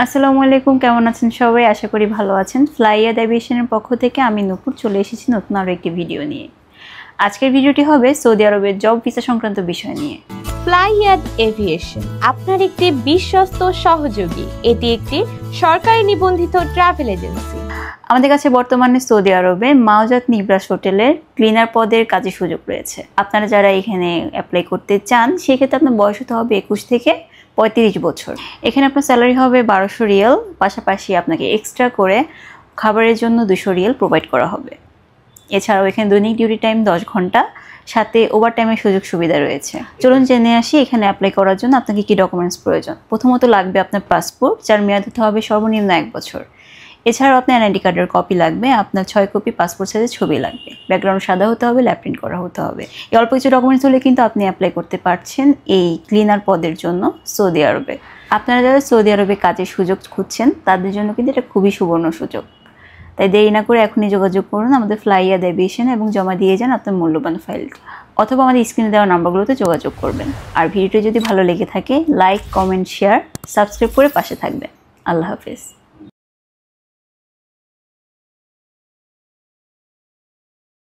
আসসালামু আলাইকুম, কেমন আছেন সবাই? আশা করি ভালো আছেন। ফ্লাইয়াদ এভিয়েশনের পক্ষ থেকে আমি নূপুর চলে এসেছি নতুন আরও একটি ভিডিও নিয়ে। আজকের ভিডিওটি হবে সৌদি আরবের জব ভিসা সংক্রান্ত বিষয় নিয়ে। ফ্লাইয়াদ এভিয়েশন আপনার একটি বিশ্বস্ত সহযোগী। এটি একটি সরকারি নিবন্ধিত ট্রাভেল এজেন্সি। আমাদের কাছে বর্তমানে সৌদি আরবে মাওজাত নিবরাস হোটেলের ক্লিনার পদের কাজের সুযোগ রয়েছে। আপনারা যারা এখানে অ্যাপ্লাই করতে চান সেক্ষেত্রে আপনার বয়স হতে হবে 21 থেকে 35 বছর। এখানে আপনার স্যালারি হবে 1200 রিয়াল, পাশাপাশি আপনাকে এক্সট্রা করে খাবারের জন্য 200 রিয়াল প্রোভাইড করা হবে। এছাড়াও এখানে দৈনিক ডিউটি টাইম 10 ঘন্টা, সাথে ওভার টাইমের সুযোগ সুবিধা রয়েছে। চলুন জেনে আসি এখানে অ্যাপ্লাই করার জন্য আপনাকে কী ডকুমেন্টস প্রয়োজন। প্রথমত লাগবে আপনার পাসপোর্ট, যার মেয়াদ হতে হবে সর্বনিম্ন 1 বছর। এছাড়াও আপনার এনআইডি কার্ডের কপি লাগবে, আপনার 6 কপি পাসপোর্ট সাইজের ছবি লাগবে, ব্যাকগ্রাউন্ড সাদা হতে হবে, ল্যাপ প্রিন্ট করা হতে হবে। এই অল্প কিছু ডকুমেন্টস হলে কিন্তু আপনি অ্যাপ্লাই করতে পারছেন এই ক্লিনার পদের জন্য সৌদি আরবে। আপনারা যারা সৌদি আরবে কাজের সুযোগ খুঁজছেন তাদের জন্য কিন্তু এটা খুবই সুবর্ণ সুযোগ। তাই দেরি না করে এখনই যোগাযোগ করুন আমাদের ফ্লাইয়াদ এভিয়েশনে এবং জমা দিয়ে যান আপনার মূল্যবান ফাইলটি, অথবা আমাদের স্ক্রিনে দেওয়া নাম্বারগুলোতে যোগাযোগ করবেন। আর ভিডিওটি যদি ভালো লেগে থাকে লাইক, কমেন্ট, শেয়ার, সাবস্ক্রাইব করে পাশে থাকবেন। আল্লাহ হাফেজ।